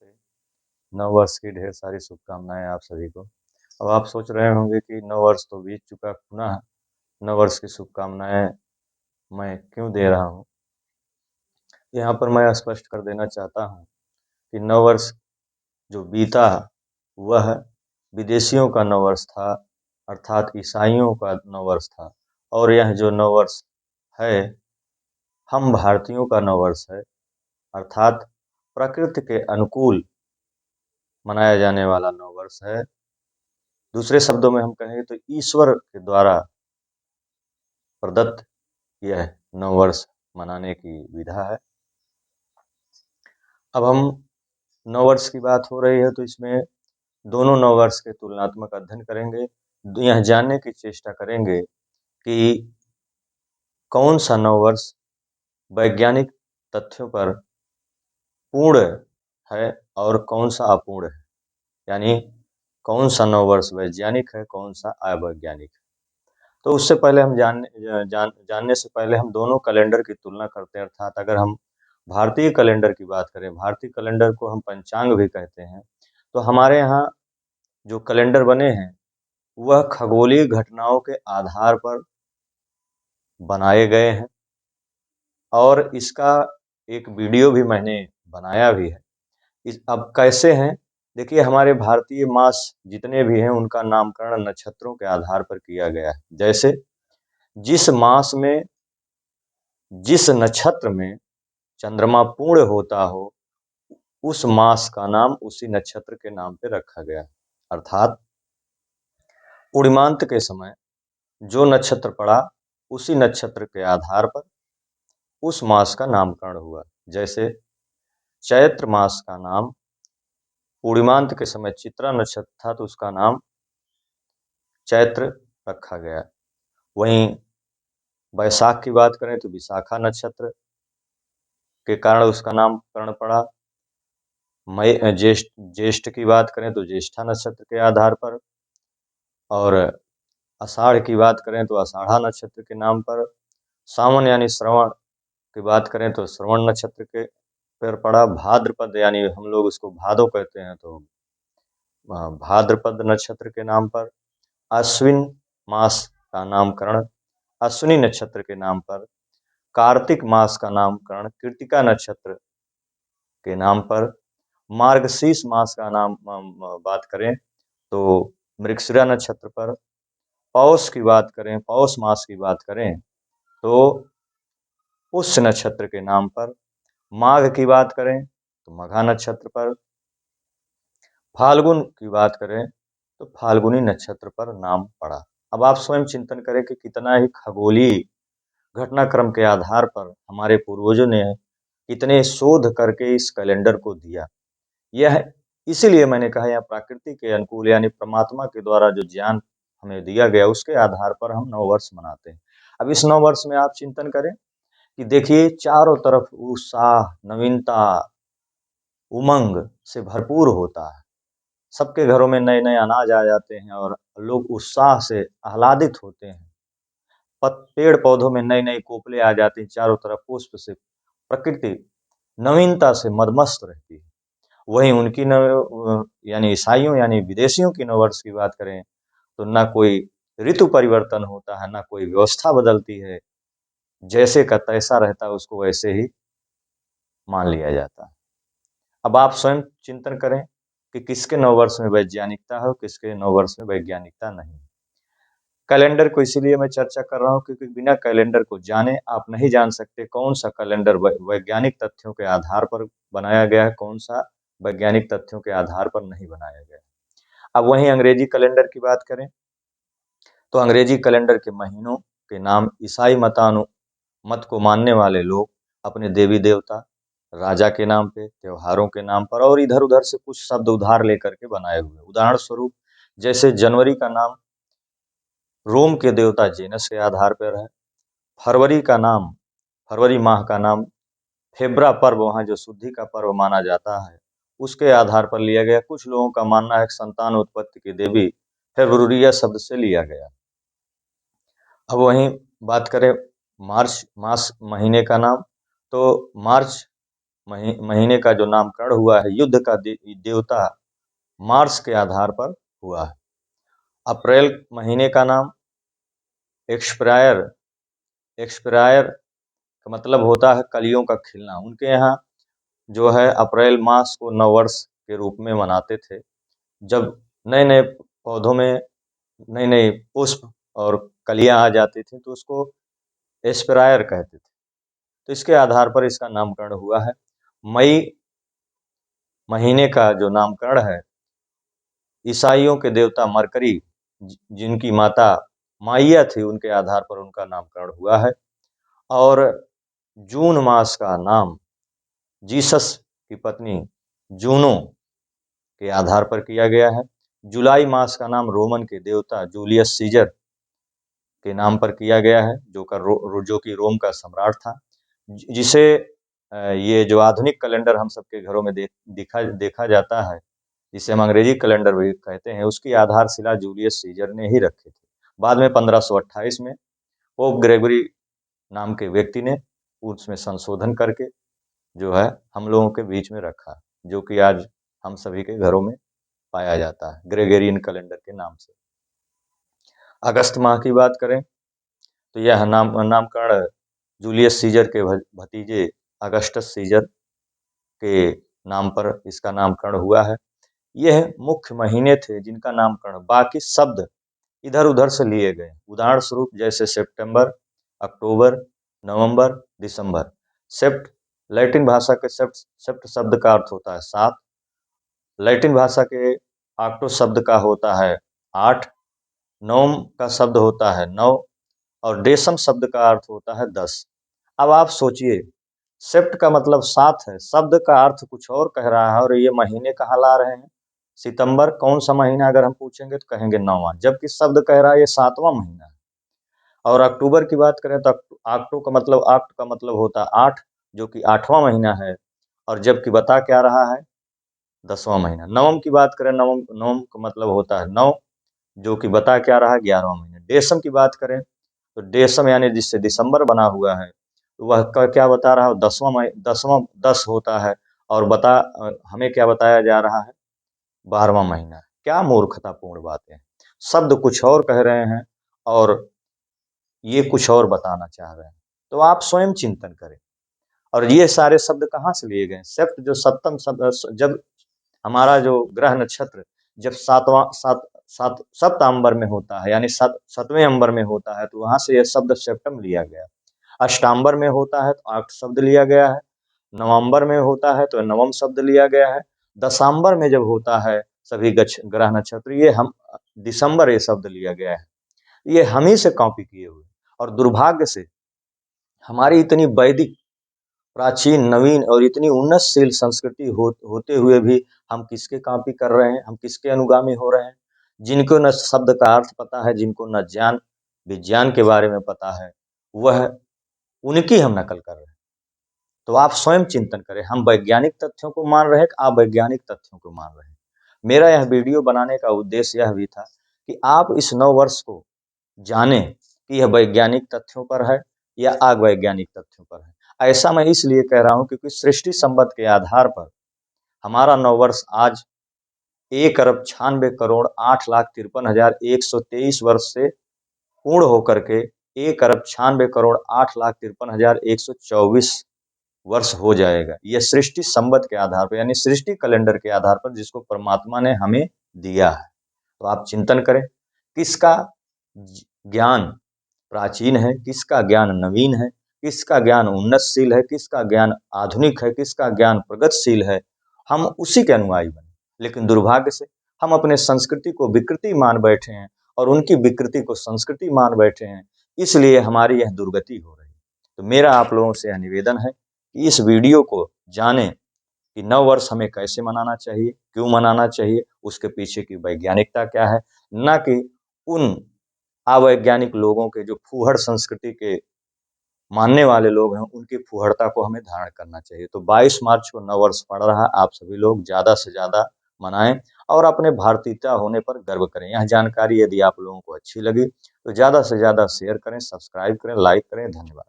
नमस्ते। नव वर्ष की ढेर सारी शुभकामनाएँ आप सभी को। अब आप सोच रहे होंगे कि नव वर्ष तो बीत चुका, पुनः नव वर्ष की शुभकामनाएँ मैं क्यों दे रहा हूँ? यहाँ पर मैं स्पष्ट कर देना चाहता हूँ कि नव वर्ष जो बीता वह विदेशियों का नव वर्ष था, अर्थात ईसाइयों का नव वर्ष था, और यह जो नव वर्ष है, हम भारतीयों का नव वर्ष है, अर्थात प्रकृति के अनुकूल मनाया जाने वाला नव वर्ष है। दूसरे शब्दों में हम कहें तो ईश्वर के द्वारा प्रदत्त यह नव वर्ष मनाने की विधा है। अब हम नव वर्ष की बात हो रही है तो इसमें दोनों नव वर्ष के तुलनात्मक अध्ययन करेंगे। यह जानने की चेष्टा करेंगे कि कौन सा नव वर्ष वैज्ञानिक तथ्यों पर पूर्ण है और कौन सा अपूर्ण है, यानी कौन सा नव वर्ष वैज्ञानिक है, कौन सा अवैज्ञानिक है। तो उससे पहले हम जानने से पहले हम दोनों कैलेंडर की तुलना करते हैं, अर्थात अगर हम भारतीय कैलेंडर की बात करें, भारतीय कैलेंडर को हम पंचांग भी कहते हैं, तो हमारे यहाँ जो कैलेंडर बने हैं वह खगोलीय घटनाओं के आधार पर बनाए गए हैं और इसका एक वीडियो भी मैंने बनाया भी है। अब कैसे हैं, देखिए हमारे भारतीय मास जितने भी हैं उनका नामकरण नक्षत्रों के आधार पर किया गया है। जैसे जिस मास में जिस नक्षत्र में चंद्रमा पूर्ण होता हो, उस मास का नाम उसी नक्षत्र के नाम पे रखा गया। अर्थात पूर्णिमांत के समय जो नक्षत्र पड़ा उसी नक्षत्र के आधार पर उस मास का नामकरण हुआ। जैसे चैत्र मास का नाम पूर्णिमांत के समय चित्रा नक्षत्र था तो उसका नाम चैत्र रखा गया। वहीं वैशाख की बात करें तो विशाखा नक्षत्र के कारण उसका नामकरण पड़ा। मई ज्येष्ठ की बात करें तो ज्येष्ठा नक्षत्र के आधार पर, और आषाढ़ की बात करें तो आषाढ़ा नक्षत्र के नाम पर। सावन यानी श्रवण की बात करें तो श्रवण नक्षत्र के पर पड़ा। भाद्रपद यानी हम लोग उसको भादो कहते हैं तो भाद्रपद नक्षत्र के नाम पर। अश्विन मास का नामकरण अश्विनी नक्षत्र के नाम पर। कार्तिक मास का नामकरण कृतिका नक्षत्र के नाम पर। मार्गशीर्ष मास का नाम बात करें तो मृगशिरा नक्षत्र पर। पौष की बात करें, पौष मास की बात करें तो पुष्य नक्षत्र के नाम पर। माघ की बात करें तो मघा नक्षत्र पर। फाल्गुन की बात करें तो फाल्गुनी नक्षत्र पर नाम पड़ा। अब आप स्वयं चिंतन करें कि कितना ही खगोलीय घटनाक्रम के आधार पर हमारे पूर्वजों ने कितने शोध करके इस कैलेंडर को दिया। यह इसीलिए मैंने कहा यह प्रकृति के अनुकूल यानी परमात्मा के द्वारा जो ज्ञान हमें दिया गया उसके आधार पर हम नव वर्ष मनाते हैं। अब इस नव वर्ष में आप चिंतन करें कि देखिए चारों तरफ उत्साह, नवीनता, उमंग से भरपूर होता है। सबके घरों में नए नए अनाज आ जाते हैं और लोग उत्साह से आह्लादित होते हैं। पेड़ पौधों में नई नई कोपले आ जाती हैं, चारों तरफ पुष्प से प्रकृति नवीनता से मदमस्त रहती है। वहीं उनकी यानी ईसाइयों यानी विदेशियों की नववर्ष की बात करें तो ना कोई ऋतु परिवर्तन होता है, ना कोई व्यवस्था बदलती है, जैसे का तैसा रहता है उसको वैसे ही मान लिया जाता है। अब आप स्वयं चिंतन करें कि किसके नववर्ष में वैज्ञानिकता है और किसके नववर्ष में वैज्ञानिकता नहीं। कैलेंडर को इसीलिए मैं चर्चा कर रहा हूँ क्योंकि बिना कैलेंडर को जाने आप नहीं जान सकते कौन सा कैलेंडर वैज्ञानिक तथ्यों के आधार पर बनाया गया है, कौन सा वैज्ञानिक तथ्यों के आधार पर नहीं बनाया गया। अब वहीं अंग्रेजी कैलेंडर की बात करें तो अंग्रेजी कैलेंडर के महीनों के नाम ईसाई मत को मानने वाले लोग अपने देवी देवता, राजा के नाम पे, त्योहारों के नाम पर और इधर उधर से कुछ शब्द उधार लेकर के बनाए हुए। उदाहरण स्वरूप जैसे जनवरी का नाम रोम के देवता जेनस के आधार पर है। फरवरी माह का नाम फेब्रा पर्व, वहाँ जो शुद्धि का पर्व माना जाता है, उसके आधार पर लिया गया। कुछ लोगों का मानना है कि संतान उत्पत्ति की देवी फेब्रुरिया शब्द से लिया गया। अब वहीं बात करें मार्च मास महीने का नाम तो मार्च महीने का जो नामकरण हुआ है युद्ध का देवता मार्स के आधार पर हुआ है। अप्रैल महीने का नाम एक्सप्रायर, एक्सप्रायर का मतलब होता है कलियों का खिलना। उनके यहाँ जो है अप्रैल मास को नववर्ष के रूप में मनाते थे। जब नए नए पौधों में नई नई पुष्प और कलियां आ जाती थी तो उसको एस्परायर कहते थे। तो इसके आधार पर इसका नामकरण हुआ है। मई महीने का जो नामकरण है ईसाइयों के देवता मरकरी जिनकी माता माइया थी उनके आधार पर उनका नामकरण हुआ है। और जून मास का नाम जीसस की पत्नी जूनो के आधार पर किया गया है। जुलाई मास का नाम रोमन के देवता जूलियस सीजर के नाम पर किया गया है जो कि रोम का सम्राट था। जिसे ये जो आधुनिक कैलेंडर हम सबके घरों में देखा जाता है जिसे हम अंग्रेजी कैलेंडर भी कहते हैं उसकी आधारशिला जूलियस सीजर ने ही रखी थी। बाद में 1528 में पोप ग्रेगरी नाम के व्यक्ति ने उसमें संशोधन करके जो है हम लोगों के बीच में रखा, जो कि आज हम सभी के घरों में पाया जाता है ग्रेगरियन कैलेंडर के नाम से। अगस्त माह की बात करें तो यह नामकरण जूलियस सीजर के भतीजे अगस्टस सीजर के नाम पर इसका नामकरण हुआ है। यह मुख्य महीने थे जिनका नामकरण, बाकी शब्द इधर उधर से लिए गए। उदाहरण स्वरूप जैसे सितंबर, अक्टूबर, नवंबर, दिसंबर। सेप्ट लैटिन भाषा के सेप्ट शब्द का अर्थ होता है 7। लैटिन भाषा के ऑक्टो शब्द का होता है 8। नवम का शब्द होता है 9 और डेसम शब्द का अर्थ होता है 10। अब आप सोचिए सेप्ट का मतलब 7 है, शब्द का अर्थ कुछ और कह रहा है और ये महीने कहाँ ला रहे हैं। सितंबर कौन सा महीना अगर हम पूछेंगे तो कहेंगे 9वां, जबकि शब्द कह रहा है ये 7वां महीना है। और अक्टूबर की बात करें तो ऑक्टो का मतलब ऑक्ट का मतलब होता है 8 जो कि 8वां महीना है और जबकि बता क्या रहा है 10वां महीना। नवम की बात करें नवम नवम का मतलब होता है 9 जो कि बता क्या रहा है 11वां महीना। डेसम की बात करें तो डेसम यानी जिससे दिसंबर बना हुआ है वह क्या बता रहा है 10वां 10 होता है और हमें क्या बताया जा रहा है 12वां महीना। क्या मूर्खतापूर्ण बातें हैं। शब्द कुछ और कह रहे हैं और ये कुछ और बताना चाह रहे हैं। तो आप स्वयं चिंतन करें। और ये सारे शब्द कहाँ से लिए गए। सेप्ट जो सप्तम शब्द, जब हमारा जो ग्रह नक्षत्र जब सप्त अंबर में होता है यानी 7वें अंबर में होता है तो वहां से यह शब्द सेप्टम लिया गया। अष्टांबर में होता है तो 8 शब्द लिया गया है। नवंबर में होता है तो नवम शब्द लिया गया है। दसंबर में जब होता है सभी ग्रह नक्षत्र ये हम दिसंबर ये शब्द लिया गया है। ये हम ही से कॉपी किए हुए और दुर्भाग्य से हमारी इतनी वैदिक प्राचीन नवीन और इतनी उन्नतशील संस्कृति होते हुए भी हम किसके कॉपी कर रहे हैं, हम किसके अनुगामी हो रहे हैं। जिनको न शब्द का अर्थ पता है, जिनको न ज्ञान विज्ञान के बारे में पता है, वह उनकी हम नकल कर रहे हैं। तो आप स्वयं चिंतन करें, हम वैज्ञानिक तथ्यों को मान रहे हैं कि अवैज्ञानिक तथ्यों को मान रहे हैं। मेरा यह वीडियो बनाने का उद्देश्य यह भी था कि आप इस नववर्ष को जाने कि यह वैज्ञानिक तथ्यों पर है या अवैज्ञानिक तथ्यों पर है। ऐसा मैं इसलिए कह रहा हूं क्योंकि सृष्टि संबंध के आधार पर हमारा नववर्ष आज 1,96,08,53,123 वर्ष से पूर्ण होकर के 1,96,08,53,124 वर्ष हो जाएगा। यह सृष्टि संबंध के आधार पर यानी सृष्टि कैलेंडर के आधार पर जिसको परमात्मा ने हमें दिया है। तो आप चिंतन करें किसका ज्ञान प्राचीन है, किसका ज्ञान नवीन है, किसका ज्ञान उन्नतशील है, किसका ज्ञान आधुनिक है, किसका ज्ञान प्रगतिशील है। हम उसी के अनुयायी बने। लेकिन दुर्भाग्य से हम अपने संस्कृति को विकृति मान बैठे हैं और उनकी विकृति को संस्कृति मान बैठे हैं, इसलिए हमारी यह दुर्गति हो रही है। तो मेरा आप लोगों से यह निवेदन है कि इस वीडियो को जानें कि नव वर्ष हमें कैसे मनाना चाहिए, क्यों मनाना चाहिए, उसके पीछे की वैज्ञानिकता क्या है, न कि उन अवैज्ञानिक लोगों के जो फूहड़ संस्कृति के मानने वाले लोग हैं उनकी फूहड़ता को हमें धारण करना चाहिए। तो 22 मार्च को नव वर्ष पड़ रहा है, आप सभी लोग ज़्यादा से ज़्यादा मनाएं और अपने भारतीयता होने पर गर्व करें। यह जानकारी यदि आप लोगों को अच्छी लगी तो ज़्यादा से ज़्यादा शेयर करें, सब्सक्राइब करें, लाइक करें। धन्यवाद।